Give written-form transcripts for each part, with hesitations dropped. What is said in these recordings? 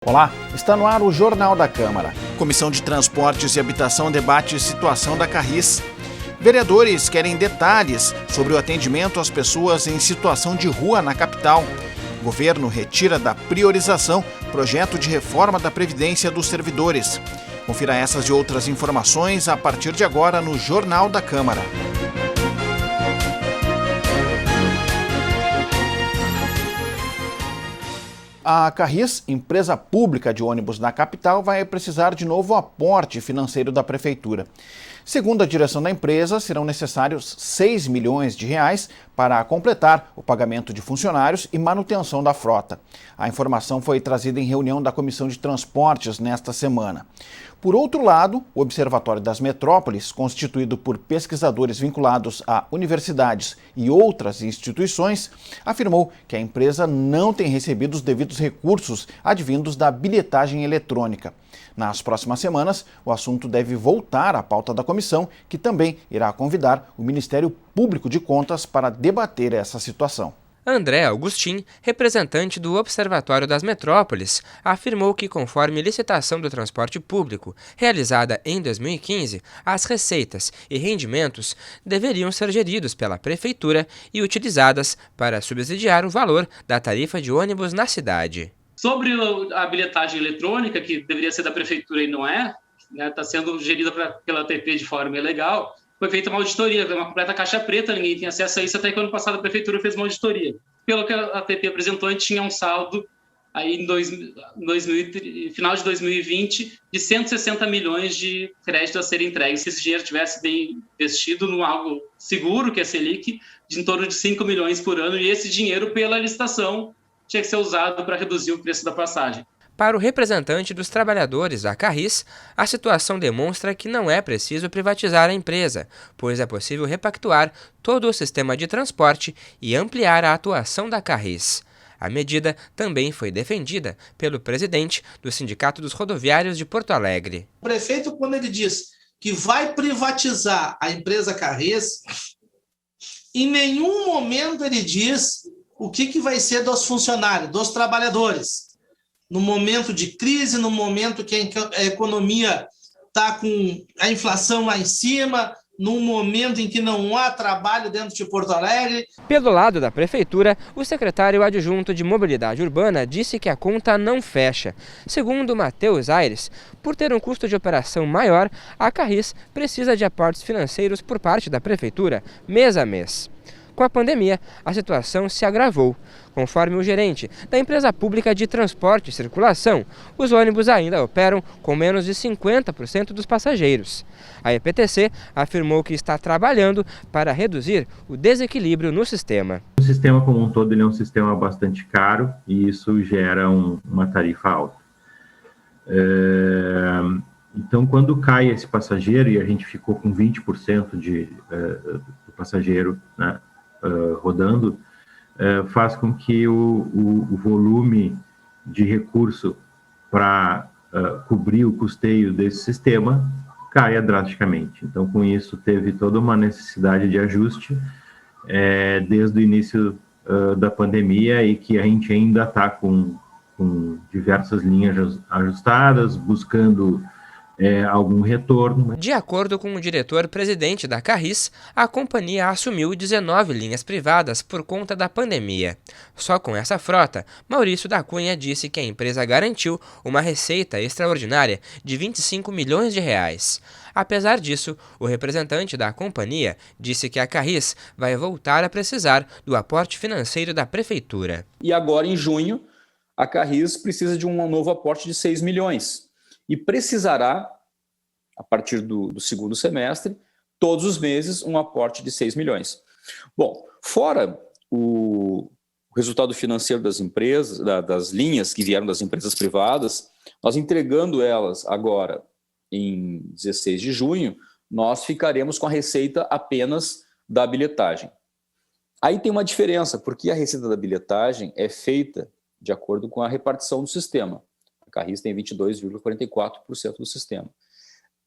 Olá, está no ar o Jornal da Câmara. Comissão de Transportes e Habitação debate situação da Carris. Vereadores querem detalhes sobre o atendimento às pessoas em situação de rua na capital. Governo retira da priorização projeto de reforma da Previdência dos servidores. Confira essas e outras informações a partir de agora no Jornal da Câmara. A Carris, empresa pública de ônibus na capital, vai precisar de novo aporte financeiro da Prefeitura. Segundo a direção da empresa, serão necessários 6 milhões de reais para completar o pagamento de funcionários e manutenção da frota. A informação foi trazida em reunião da Comissão de Transportes nesta semana. Por outro lado, o Observatório das Metrópoles, constituído por pesquisadores vinculados a universidades e outras instituições, afirmou que a empresa não tem recebido os devidos recursos advindos da bilhetagem eletrônica. Nas próximas semanas, o assunto deve voltar à pauta da comissão, que também irá convidar o Ministério Público de Contas para debater essa situação. André Augustin, representante do Observatório das Metrópoles, afirmou que, conforme licitação do transporte público realizada em 2015, as receitas e rendimentos deveriam ser geridos pela Prefeitura e utilizadas para subsidiar o valor da tarifa de ônibus na cidade. Sobre a bilhetagem eletrônica, que deveria ser da Prefeitura e não é, está sendo gerida pela ATP de forma ilegal, foi feita uma auditoria, uma completa caixa preta, ninguém tinha acesso a isso, até que ano passado a Prefeitura fez uma auditoria. Pelo que a ATP apresentou, a gente tinha um saldo aí em final de 2020 de 160 milhões de créditos a serem entregues. Se esse dinheiro tivesse bem investido no algo seguro, que é a Selic, de em torno de 5 milhões por ano, e esse dinheiro, pela licitação, tinha que ser usado para reduzir o preço da passagem. Para o representante dos trabalhadores da Carris, a situação demonstra que não é preciso privatizar a empresa, pois é possível repactuar todo o sistema de transporte e ampliar a atuação da Carris. A medida também foi defendida pelo presidente do Sindicato dos Rodoviários de Porto Alegre. O prefeito, quando ele diz que vai privatizar a empresa Carris, em nenhum momento ele diz o que vai ser dos funcionários, dos trabalhadores. No momento de crise, no momento que a economia está com a inflação lá em cima, num momento em que não há trabalho dentro de Porto Alegre. Pelo lado da Prefeitura, o secretário adjunto de Mobilidade Urbana disse que a conta não fecha. Segundo Matheus Aires, por ter um custo de operação maior, a Carris precisa de aportes financeiros por parte da Prefeitura, mês a mês. Com a pandemia, a situação se agravou. Conforme o gerente da empresa pública de transporte e circulação, os ônibus ainda operam com menos de 50% dos passageiros. A EPTC afirmou que está trabalhando para reduzir o desequilíbrio no sistema. O sistema como um todo ele é um sistema bastante caro e isso gera uma tarifa alta. Então, quando cai esse passageiro, e a gente ficou com 20% do passageiro, né, rodando, faz com que o volume de recurso para cobrir o custeio desse sistema caia drasticamente. Então, com isso, teve toda uma necessidade de ajuste desde o início da pandemia e que a gente ainda está com diversas linhas ajustadas, buscando algum retorno. De acordo com o diretor-presidente da Carris, a companhia assumiu 19 linhas privadas por conta da pandemia. Só com essa frota, Maurício da Cunha disse que a empresa garantiu uma receita extraordinária de 25 milhões de reais. Apesar disso, o representante da companhia disse que a Carris vai voltar a precisar do aporte financeiro da Prefeitura. E agora, em junho, a Carris precisa de um novo aporte de 6 milhões. E precisará, a partir do segundo semestre, todos os meses, um aporte de 6 milhões. Bom, fora o resultado financeiro das empresas, das linhas que vieram das empresas privadas, nós entregando elas agora em 16 de junho, nós ficaremos com a receita apenas da bilhetagem. Aí tem uma diferença, porque a receita da bilhetagem é feita de acordo com a repartição do sistema. A Carris tem 22,44% do sistema.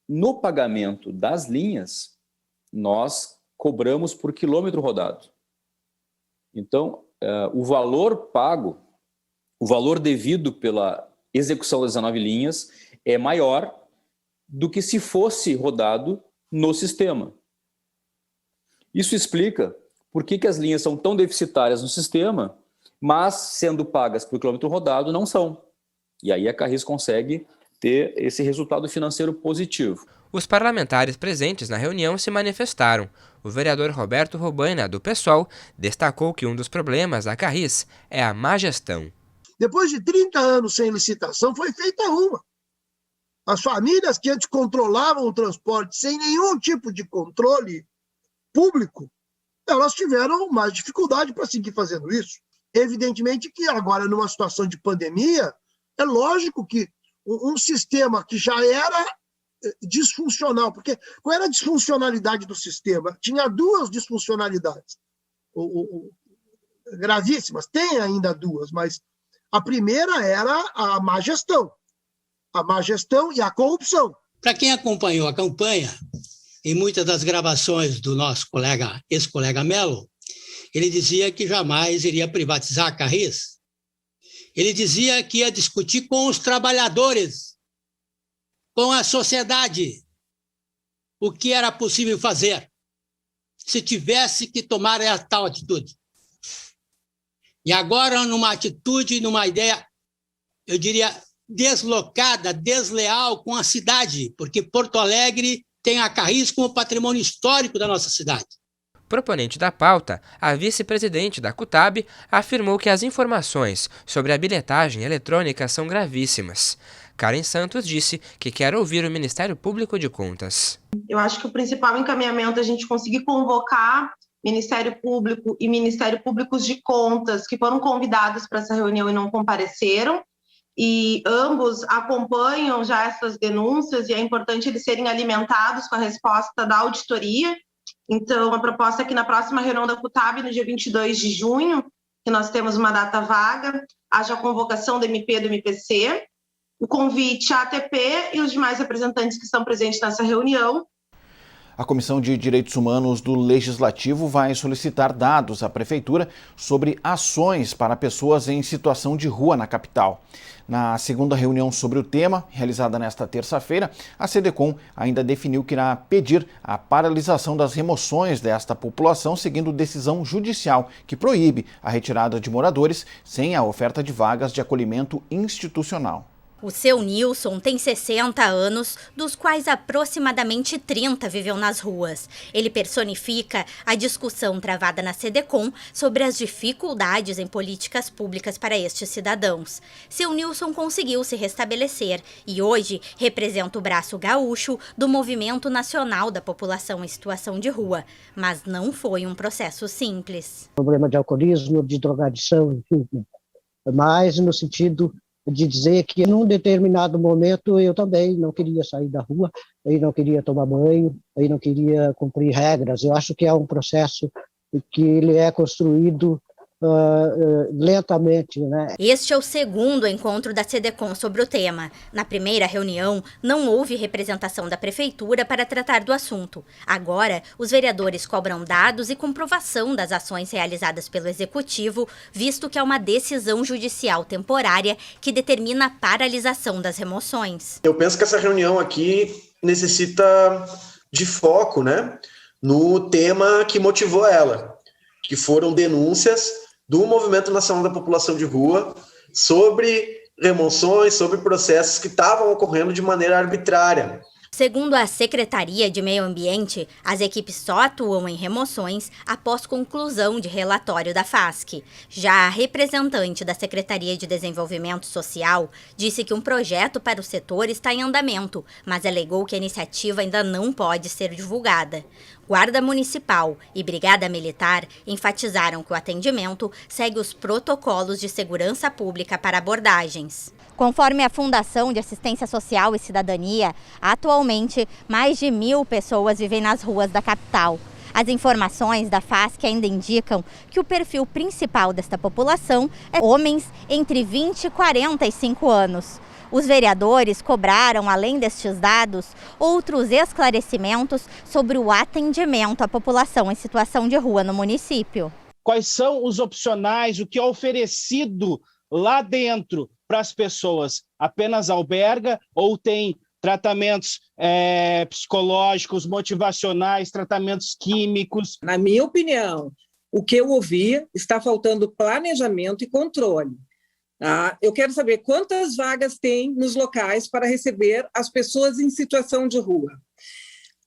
No pagamento das linhas, nós cobramos por quilômetro rodado. Então, o valor pago, o valor devido pela execução das 19 linhas é maior do que se fosse rodado no sistema. Isso explica por que as linhas são tão deficitárias no sistema, mas sendo pagas por quilômetro rodado não são. E aí a Carris consegue ter esse resultado financeiro positivo. Os parlamentares presentes na reunião se manifestaram. O vereador Roberto Robaina, do PSOL, destacou que um dos problemas da Carris é a má gestão. Depois de 30 anos sem licitação, foi feita uma. As famílias que antes controlavam o transporte sem nenhum tipo de controle público, elas tiveram mais dificuldade para seguir fazendo isso. Evidentemente que agora, numa situação de pandemia, é lógico que um sistema que já era disfuncional, porque qual era a disfuncionalidade do sistema? Tinha duas disfuncionalidades gravíssimas, tem ainda duas, mas a primeira era a má gestão e a corrupção. Para quem acompanhou a campanha, em muitas das gravações do nosso ex-colega Melo, ele dizia que jamais iria privatizar a Carris. Ele dizia que ia discutir com os trabalhadores, com a sociedade, o que era possível fazer se tivesse que tomar a tal atitude. E agora, numa atitude, numa ideia, eu diria, deslocada, desleal com a cidade, porque Porto Alegre tem a Carris como patrimônio histórico da nossa cidade. Proponente da pauta, a vice-presidente da CUTAB afirmou que as informações sobre a bilhetagem eletrônica são gravíssimas. Karen Santos disse que quer ouvir o Ministério Público de Contas. Eu acho que o principal encaminhamento é a gente conseguir convocar Ministério Público e Ministério Públicos de Contas, que foram convidados para essa reunião e não compareceram, e ambos acompanham já essas denúncias, e é importante eles serem alimentados com a resposta da auditoria. Então, a proposta é que na próxima reunião da CUTAB, no dia 22 de junho, que nós temos uma data vaga, haja a convocação do MP e do MPC, o convite à ATP e os demais representantes que estão presentes nessa reunião. A Comissão de Direitos Humanos do Legislativo vai solicitar dados à Prefeitura sobre ações para pessoas em situação de rua na capital. Na segunda reunião sobre o tema, realizada nesta terça-feira, a SEDECOM ainda definiu que irá pedir a paralisação das remoções desta população, seguindo decisão judicial que proíbe a retirada de moradores sem a oferta de vagas de acolhimento institucional. O seu Nilson tem 60 anos, dos quais aproximadamente 30 viveu nas ruas. Ele personifica a discussão travada na SEDECOM sobre as dificuldades em políticas públicas para estes cidadãos. Seu Nilson conseguiu se restabelecer e hoje representa o braço gaúcho do Movimento Nacional da População em Situação de Rua. Mas não foi um processo simples. Problema de alcoolismo, de drogadição, enfim, mas no sentido de dizer que num determinado momento eu também não queria sair da rua, eu não queria tomar banho, eu não queria cumprir regras. Eu acho que é um processo que ele é construído lentamente, né? Este é o segundo encontro da SEDECOM sobre o tema. Na primeira reunião, não houve representação da Prefeitura para tratar do assunto. Agora, os vereadores cobram dados e comprovação das ações realizadas pelo Executivo, visto que é uma decisão judicial temporária que determina a paralisação das remoções. Eu penso que essa reunião aqui necessita de foco, né, no tema que motivou ela, que foram denúncias do Movimento Nacional da População de Rua sobre remoções, sobre processos que estavam ocorrendo de maneira arbitrária. Segundo a Secretaria de Meio Ambiente, as equipes só atuam em remoções após conclusão de relatório da FASC. Já a representante da Secretaria de Desenvolvimento Social disse que um projeto para o setor está em andamento, mas alegou que a iniciativa ainda não pode ser divulgada. Guarda Municipal e Brigada Militar enfatizaram que o atendimento segue os protocolos de segurança pública para abordagens. Conforme a Fundação de Assistência Social e Cidadania, atualmente mais de 1.000 pessoas vivem nas ruas da capital. As informações da FASC ainda indicam que o perfil principal desta população é homens entre 20 e 45 anos. Os vereadores cobraram, além destes dados, outros esclarecimentos sobre o atendimento à população em situação de rua no município. Quais são os opcionais, o que é oferecido lá dentro para as pessoas? Apenas alberga ou tem tratamentos psicológicos, motivacionais, tratamentos químicos? Na minha opinião, o que eu ouvi, está faltando planejamento e controle. Eu quero saber quantas vagas tem nos locais para receber as pessoas em situação de rua.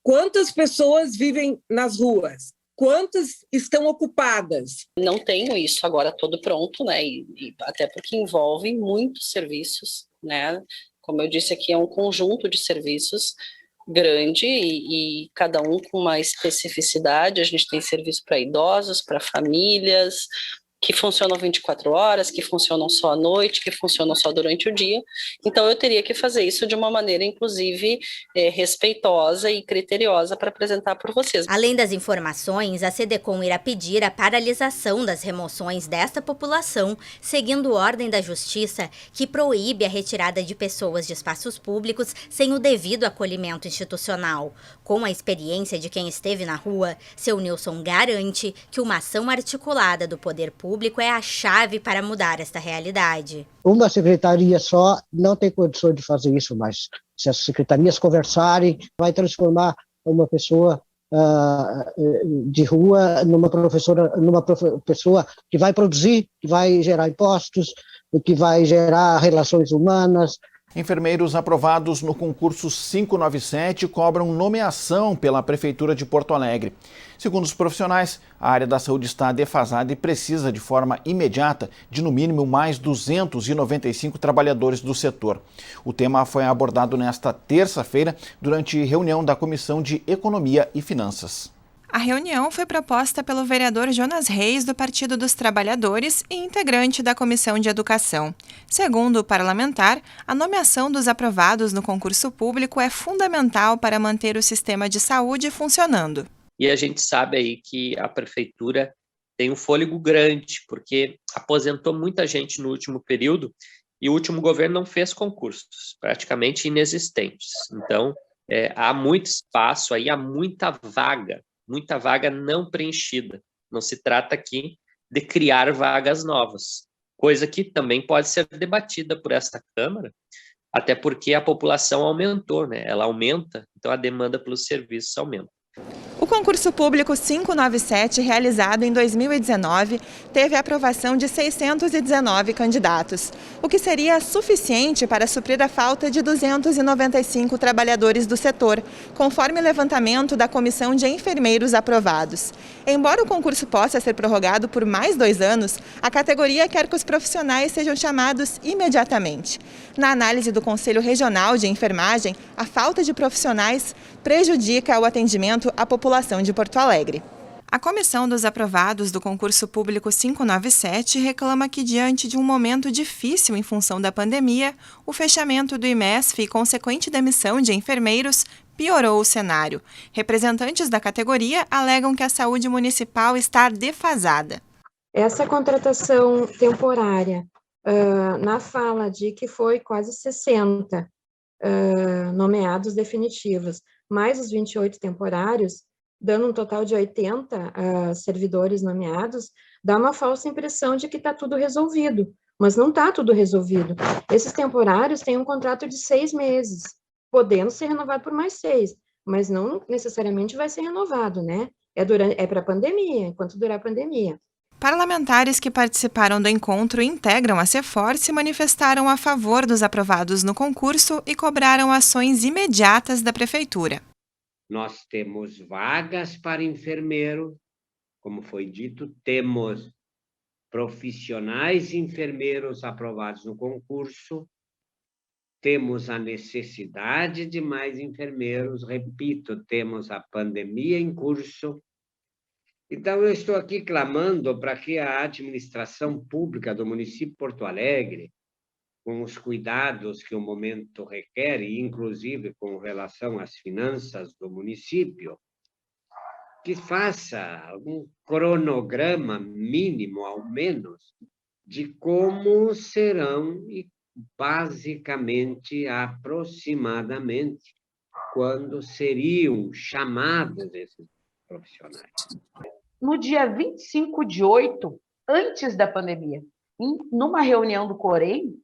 Quantas pessoas vivem nas ruas? Quantas estão ocupadas? Não tenho isso agora todo pronto, né? E até porque envolve muitos serviços, né? Como eu disse aqui, é um conjunto de serviços grande e cada um com uma especificidade. A gente tem serviço para idosos, para famílias, que funcionam 24 horas, que funcionam só à noite, que funcionam só durante o dia. Então, eu teria que fazer isso de uma maneira, inclusive, respeitosa e criteriosa para apresentar para vocês. Além das informações, a SEDECOM irá pedir a paralisação das remoções desta população, seguindo ordem da Justiça, que proíbe a retirada de pessoas de espaços públicos sem o devido acolhimento institucional. Com a experiência de quem esteve na rua, seu Nilson garante que uma ação articulada do poder público é a chave para mudar esta realidade. Uma secretaria só não tem condições de fazer isso, mas se as secretarias conversarem, vai transformar uma pessoa de rua numa pessoa que vai produzir, que vai gerar impostos, que vai gerar relações humanas. Enfermeiros aprovados no concurso 597 cobram nomeação pela Prefeitura de Porto Alegre. Segundo os profissionais, a área da saúde está defasada e precisa de forma imediata de no mínimo mais 295 trabalhadores do setor. O tema foi abordado nesta terça-feira durante reunião da Comissão de Economia e Finanças. A reunião foi proposta pelo vereador Jonas Reis, do Partido dos Trabalhadores e integrante da Comissão de Educação. Segundo o parlamentar, a nomeação dos aprovados no concurso público é fundamental para manter o sistema de saúde funcionando. E a gente sabe aí que a prefeitura tem um fôlego grande, porque aposentou muita gente no último período e o último governo não fez concursos, praticamente inexistentes. Então, há muito espaço aí, há muita vaga não preenchida. Não se trata aqui de criar vagas novas, coisa que também pode ser debatida por esta Câmara, até porque a população aumentou, né? Ela aumenta, então a demanda pelos serviços aumenta. O concurso público 597, realizado em 2019, teve a aprovação de 619 candidatos, o que seria suficiente para suprir a falta de 295 trabalhadores do setor, conforme o levantamento da Comissão de Enfermeiros aprovados. Embora o concurso possa ser prorrogado por mais 2 anos, a categoria quer que os profissionais sejam chamados imediatamente. Na análise do Conselho Regional de Enfermagem, a falta de profissionais prejudica o atendimento à população de Porto Alegre. A Comissão dos Aprovados do Concurso Público 597 reclama que, diante de um momento difícil em função da pandemia, o fechamento do IMESF e consequente demissão de enfermeiros piorou o cenário. Representantes da categoria alegam que a saúde municipal está defasada. Essa contratação temporária, na fala de que foi quase 60 nomeados definitivos, mais os 28 temporários, dando um total de 80 servidores nomeados, dá uma falsa impressão de que está tudo resolvido, mas não está tudo resolvido. Esses temporários têm um contrato de 6 meses, podendo ser renovado por mais 6, mas não necessariamente vai ser renovado, né? É para a pandemia, enquanto durar a pandemia. Parlamentares que participaram do encontro e integram a CEFOR se manifestaram a favor dos aprovados no concurso e cobraram ações imediatas da Prefeitura. Nós temos vagas para enfermeiro, como foi dito, temos profissionais enfermeiros aprovados no concurso, temos a necessidade de mais enfermeiros, repito, temos a pandemia em curso. Então, eu estou aqui clamando para que a administração pública do município de Porto Alegre, com os cuidados que o momento requer, e inclusive com relação às finanças do município, que faça um cronograma mínimo, ao menos, de como serão, e basicamente, aproximadamente, quando seriam chamados esses profissionais. No dia 25/8, antes da pandemia, numa reunião do Corém,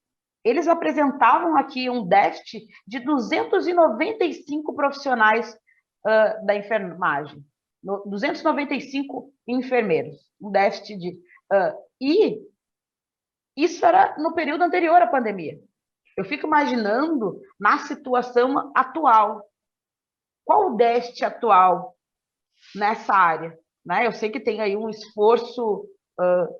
eles apresentavam aqui um déficit de 295 profissionais da enfermagem, 295 enfermeiros, um déficit de... e isso era no período anterior à pandemia. Eu fico imaginando na situação atual. Qual o déficit atual nessa área? Né? Eu sei que tem aí um esforço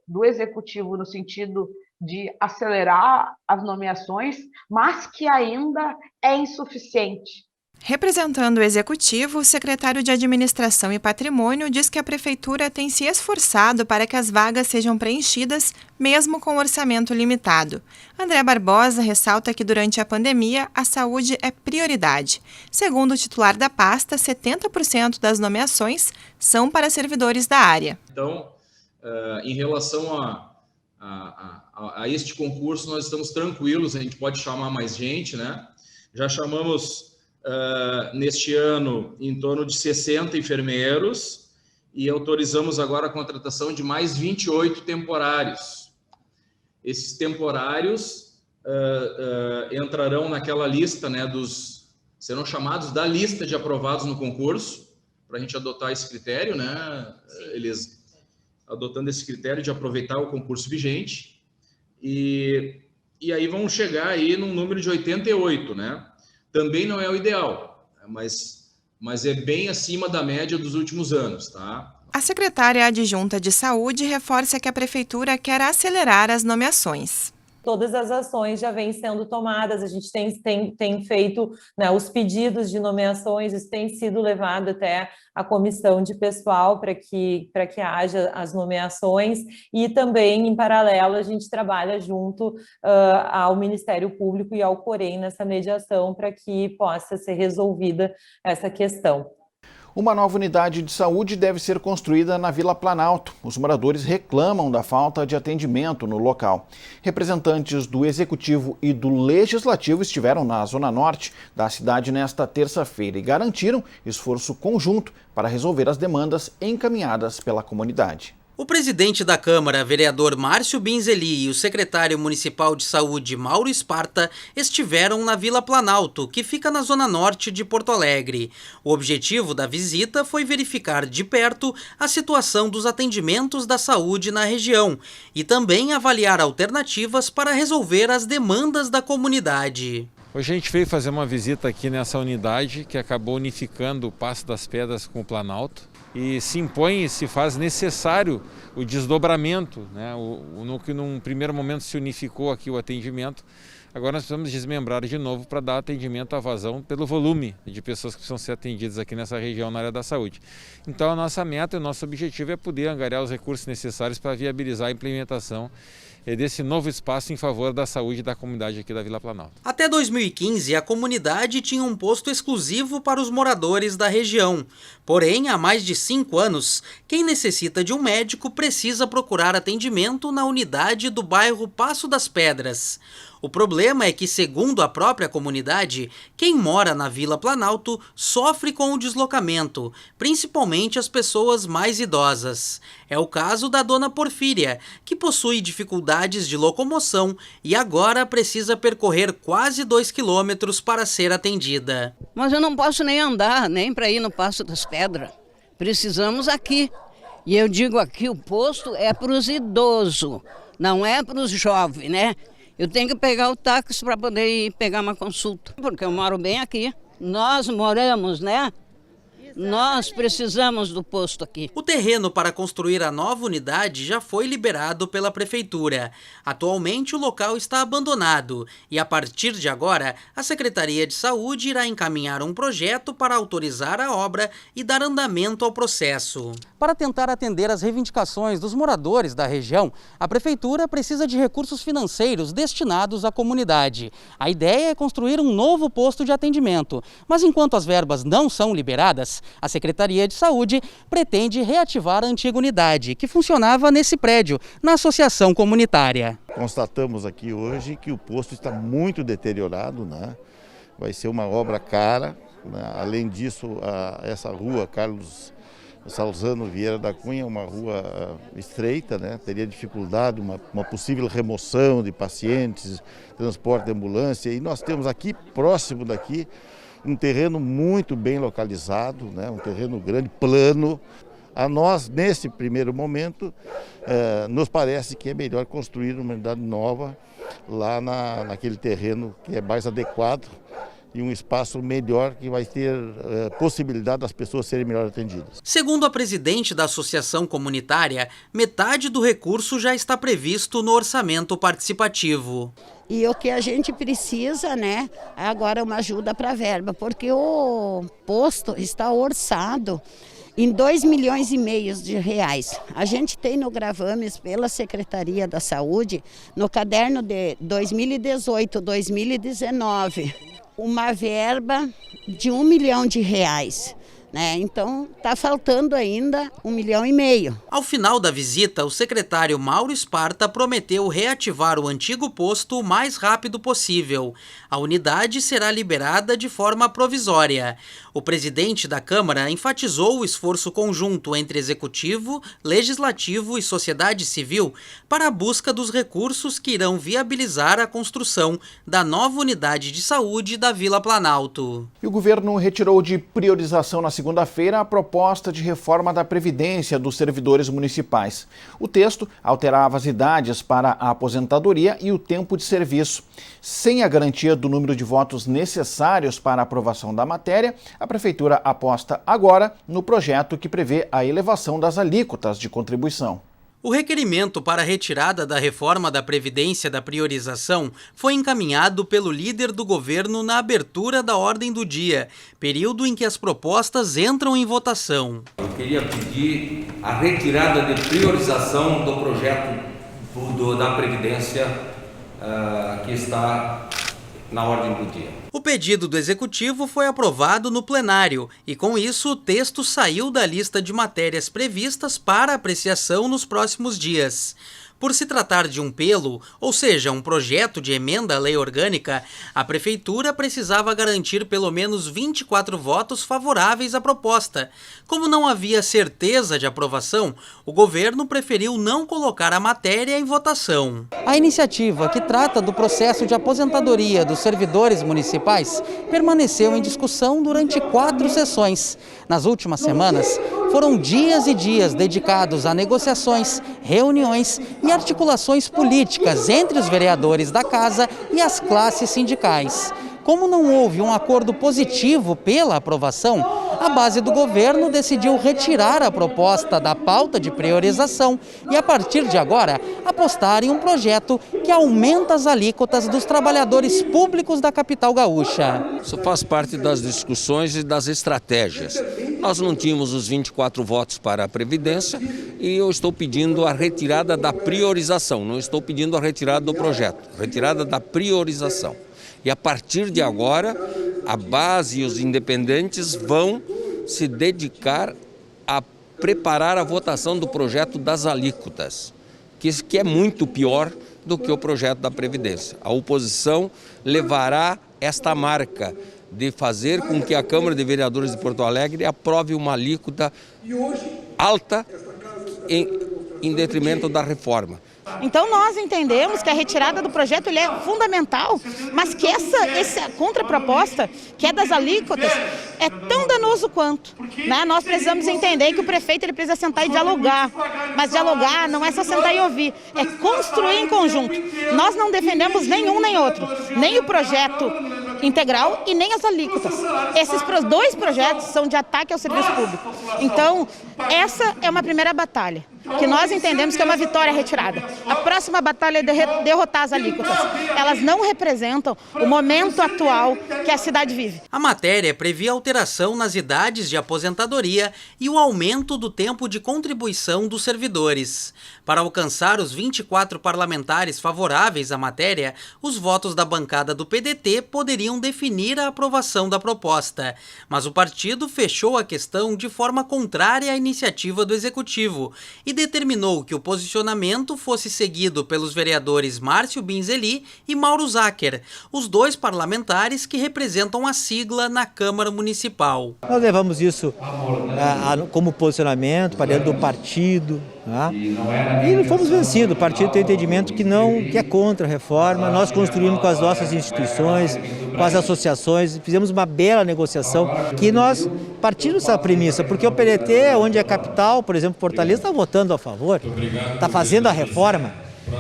do executivo no sentido de acelerar as nomeações, mas que ainda é insuficiente. Representando o Executivo, o secretário de Administração e Patrimônio diz que a Prefeitura tem se esforçado para que as vagas sejam preenchidas, mesmo com orçamento limitado. André Barbosa ressalta que durante a pandemia, a saúde é prioridade. Segundo o titular da pasta, 70% das nomeações são para servidores da área. Então, em relação a este concurso, nós estamos tranquilos, a gente pode chamar mais gente, né? Já chamamos... neste ano, em torno de 60 enfermeiros e autorizamos agora a contratação de mais 28 temporários. Esses temporários entrarão naquela lista, né, serão chamados da lista de aprovados no concurso, para a gente adotar esse critério, né, eles adotando esse critério de aproveitar o concurso vigente, e aí vão chegar aí num número de 88, né? Também não é o ideal, mas é bem acima da média dos últimos anos, tá? A secretária adjunta de Saúde reforça que a Prefeitura quer acelerar as nomeações. Todas as ações já vêm sendo tomadas, a gente tem feito, né, os pedidos de nomeações, isso tem sido levado até a comissão de pessoal para que haja as nomeações, e também, em paralelo, a gente trabalha junto ao Ministério Público e ao Corém nessa mediação para que possa ser resolvida essa questão. Uma nova unidade de saúde deve ser construída na Vila Planalto. Os moradores reclamam da falta de atendimento no local. Representantes do Executivo e do Legislativo estiveram na Zona Norte da cidade nesta terça-feira e garantiram esforço conjunto para resolver as demandas encaminhadas pela comunidade. O presidente da Câmara, vereador Márcio Binzeli, e o secretário municipal de saúde, Mauro Esparta, estiveram na Vila Planalto, que fica na zona norte de Porto Alegre. O objetivo da visita foi verificar de perto a situação dos atendimentos da saúde na região e também avaliar alternativas para resolver as demandas da comunidade. Hoje a gente veio fazer uma visita aqui nessa unidade que acabou unificando o Passo das Pedras com o Planalto. E se impõe e se faz necessário o desdobramento, né? No que num primeiro momento se unificou aqui o atendimento, agora nós precisamos desmembrar de novo para dar atendimento à vazão pelo volume de pessoas que precisam ser atendidas aqui nessa região na área da saúde. Então a nossa meta e o nosso objetivo é poder angariar os recursos necessários para viabilizar a implementação desse novo espaço em favor da saúde da comunidade aqui da Vila Planalto. Até 2015, a comunidade tinha um posto exclusivo para os moradores da região. Porém, há mais de 5 anos, quem necessita de um médico precisa procurar atendimento na unidade do bairro Passo das Pedras. O problema é que, segundo a própria comunidade, quem mora na Vila Planalto sofre com o deslocamento, principalmente as pessoas mais idosas. É o caso da dona Porfíria, que possui dificuldades de locomoção e agora precisa percorrer quase 2 quilômetros para ser atendida. Mas eu não posso nem andar, nem para ir no Passo das Pedras. Precisamos aqui. E eu digo aqui, o posto é para os idosos, não é para os jovens, né? Eu tenho que pegar o táxi para poder ir pegar uma consulta, porque eu moro bem aqui. Nós moramos, né? Nós precisamos do posto aqui. O terreno para construir a nova unidade já foi liberado pela Prefeitura. Atualmente o local está abandonado e a partir de agora a Secretaria de Saúde irá encaminhar um projeto para autorizar a obra e dar andamento ao processo. Para tentar atender às reivindicações dos moradores da região, a Prefeitura precisa de recursos financeiros destinados à comunidade. A ideia é construir um novo posto de atendimento, mas enquanto as verbas não são liberadas, a Secretaria de Saúde pretende reativar a antiga unidade, que funcionava nesse prédio, na associação comunitária. Constatamos aqui hoje que o posto está muito deteriorado, né? Vai ser uma obra cara, né? Além disso, essa rua Carlos Salzano Vieira da Cunha, uma rua estreita, né? Teria dificuldade, uma possível remoção de pacientes, transporte de ambulância. E nós temos aqui, próximo daqui, um terreno muito bem localizado, né? Um terreno grande, plano. A nós, nesse primeiro momento, nos parece que é melhor construir uma unidade nova lá naquele terreno que é mais adequado e um espaço melhor que vai ter possibilidade das pessoas serem melhor atendidas. Segundo a presidente da associação comunitária, metade do recurso já está previsto no orçamento participativo. E o que a gente precisa, né, agora é uma ajuda para a verba, porque o posto está orçado em 2,5 milhões de reais. A gente tem no gravames pela Secretaria da Saúde, no caderno de 2018-2019, uma verba de 1 milhão de reais. Então, está faltando ainda 1,5 milhão. Ao final da visita, o secretário Mauro Esparta prometeu reativar o antigo posto o mais rápido possível. A unidade será liberada de forma provisória. O presidente da Câmara enfatizou o esforço conjunto entre Executivo, Legislativo e sociedade civil para a busca dos recursos que irão viabilizar a construção da nova unidade de saúde da Vila Planalto. E o governo retirou de priorização na segunda-feira a proposta de reforma da Previdência dos servidores municipais. O texto alterava as idades para a aposentadoria e o tempo de serviço. Sem a garantia do número de votos necessários para a aprovação da matéria, a Prefeitura aposta agora no projeto que prevê a elevação das alíquotas de contribuição. O requerimento para a retirada da reforma da Previdência da priorização foi encaminhado pelo líder do governo na abertura da ordem do dia, período em que as propostas entram em votação. Eu queria pedir a retirada de priorização do projeto da Previdência que está na ordem do dia. O pedido do Executivo foi aprovado no plenário e, com isso, o texto saiu da lista de matérias previstas para apreciação nos próximos dias. Por se tratar de um pelo, ou seja, um projeto de emenda à lei orgânica, a Prefeitura precisava garantir pelo menos 24 votos favoráveis à proposta. Como não havia certeza de aprovação, o governo preferiu não colocar a matéria em votação. A iniciativa, que trata do processo de aposentadoria dos servidores municipais, permaneceu em discussão durante 4 sessões. Nas últimas semanas, foram dias e dias dedicados a negociações, reuniões e articulações políticas entre os vereadores da Casa e as classes sindicais. Como não houve um acordo positivo pela aprovação, a base do governo decidiu retirar a proposta da pauta de priorização e, a partir de agora, apostar em um projeto que aumenta as alíquotas dos trabalhadores públicos da capital gaúcha. Isso faz parte das discussões e das estratégias. Nós não tínhamos os 24 votos para a Previdência e eu estou pedindo a retirada da priorização, não estou pedindo a retirada do projeto, retirada da priorização. E a partir de agora, a base e os independentes vão se dedicar a preparar a votação do projeto das alíquotas, que é muito pior do que o projeto da Previdência. A oposição levará esta marca de fazer com que a Câmara de Vereadores de Porto Alegre aprove uma alíquota alta em detrimento da reforma. Então nós entendemos que a retirada do projeto ele é fundamental, mas que essa contraproposta, que é das alíquotas, é tão danoso quanto. Nós precisamos entender que o prefeito ele precisa sentar e dialogar, mas dialogar não é só sentar e ouvir, é construir em conjunto. Nós não defendemos nenhum nem outro, nem o projeto integral e nem as alíquotas. Esses 2 projetos são de ataque ao serviço público. Então, essa é uma primeira batalha, que nós entendemos que é uma vitória retirada. A próxima batalha é derrotar as alíquotas. Elas não representam o momento atual que a cidade vive. A matéria previa alteração nas idades de aposentadoria e o aumento do tempo de contribuição dos servidores. Para alcançar os 24 parlamentares favoráveis à matéria, os votos da bancada do PDT poderiam definir a aprovação da proposta. Mas o partido fechou a questão de forma contrária à iniciativa do Executivo e e determinou que o posicionamento fosse seguido pelos vereadores Márcio Binzeli e Mauro Zacher, os dois parlamentares que representam a sigla na Câmara Municipal. Nós levamos isso como posicionamento para dentro do partido, né? E não fomos vencidos. O partido tem entendimento que é contra a reforma. Nós construímos com as nossas instituições, com as associações, fizemos uma bela negociação que nós partimos dessa premissa, porque o PDT, onde é capital, por exemplo, Fortaleza, está votando a favor, está fazendo a reforma.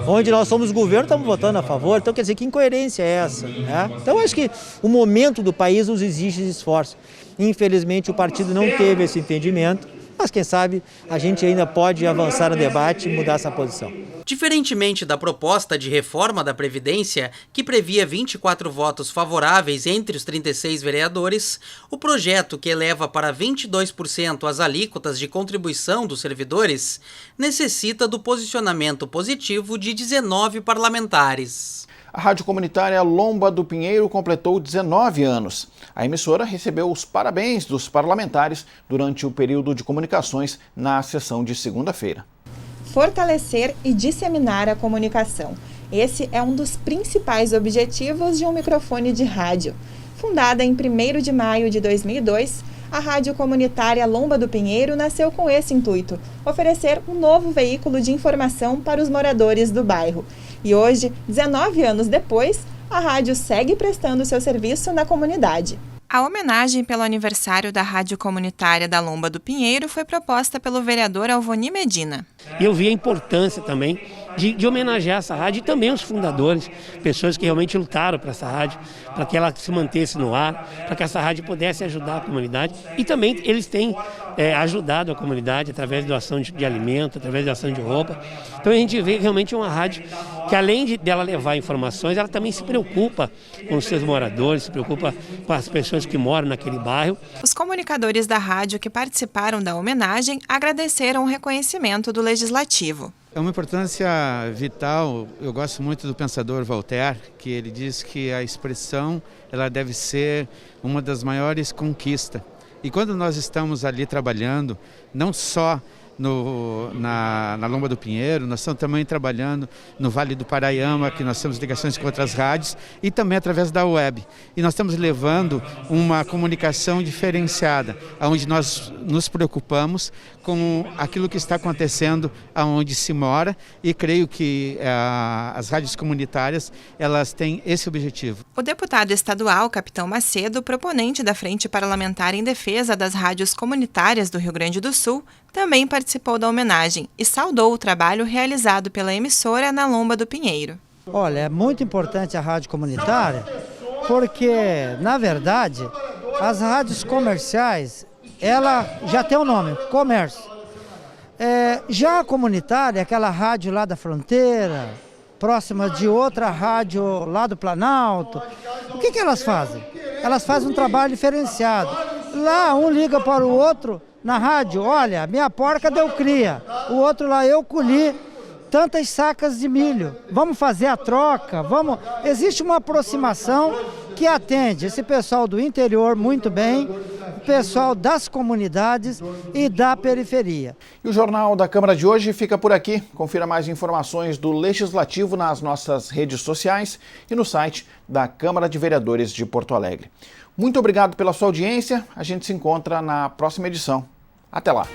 Onde nós somos governo, estamos votando a favor. Então, quer dizer, que incoerência é essa, né? Então, acho que o momento do país nos exige esforço. Infelizmente, o partido não teve esse entendimento, mas quem sabe a gente ainda pode avançar no debate e mudar essa posição. Diferentemente da proposta de reforma da Previdência, que previa 24 votos favoráveis entre os 36 vereadores, o projeto, que eleva para 22% as alíquotas de contribuição dos servidores, necessita do posicionamento positivo de 19 parlamentares. A rádio comunitária Lomba do Pinheiro completou 19 anos. A emissora recebeu os parabéns dos parlamentares durante o período de comunicações na sessão de segunda-feira. Fortalecer e disseminar a comunicação. Esse é um dos principais objetivos de um microfone de rádio. Fundada em 1º de maio de 2002, a rádio comunitária Lomba do Pinheiro nasceu com esse intuito: oferecer um novo veículo de informação para os moradores do bairro. E hoje, 19 anos depois, a rádio segue prestando seu serviço na comunidade. A homenagem pelo aniversário da Rádio Comunitária da Lomba do Pinheiro foi proposta pelo vereador Alvoni Medina. Eu vi a importância também de homenagear essa rádio e também os fundadores, pessoas que realmente lutaram para essa rádio, para que ela se mantesse no ar, para que essa rádio pudesse ajudar a comunidade. E também eles têm ajudado a comunidade através de doação de alimento, através de doação de roupa. Então a gente vê realmente uma rádio que, além dela levar informações, ela também se preocupa com os seus moradores, se preocupa com as pessoas que moram naquele bairro. Os comunicadores da rádio que participaram da homenagem agradeceram o reconhecimento do Legislativo. É uma importância vital. Eu gosto muito do pensador Voltaire, que ele diz que a expressão ela deve ser uma das maiores conquistas. E quando nós estamos ali trabalhando, não só na Lomba do Pinheiro, nós estamos também trabalhando no Vale do Paraiama, que nós temos ligações com outras rádios, e também através da web. E nós estamos levando uma comunicação diferenciada, onde nós nos preocupamos com aquilo que está acontecendo aonde se mora, e creio que as rádios comunitárias elas têm esse objetivo. O deputado estadual Capitão Macedo, proponente da Frente Parlamentar em Defesa das Rádios Comunitárias do Rio Grande do Sul, também participou da homenagem e saudou o trabalho realizado pela emissora na Lomba do Pinheiro. Olha, é muito importante a rádio comunitária, porque, na verdade, as rádios comerciais, ela já tem o nome, comércio. Já a comunitária, aquela rádio lá da fronteira, próxima de outra rádio lá do Planalto, o que elas fazem? Elas fazem um trabalho diferenciado. Lá um liga para o outro na rádio: olha, minha porca deu cria, o outro lá: eu colhi tantas sacas de milho, vamos fazer a troca, vamos. Existe uma aproximação que atende esse pessoal do interior muito bem, o pessoal das comunidades e da periferia. E o Jornal da Câmara de hoje fica por aqui. Confira mais informações do Legislativo nas nossas redes sociais e no site da Câmara de Vereadores de Porto Alegre. Muito obrigado pela sua audiência. A gente se encontra na próxima edição. Até lá!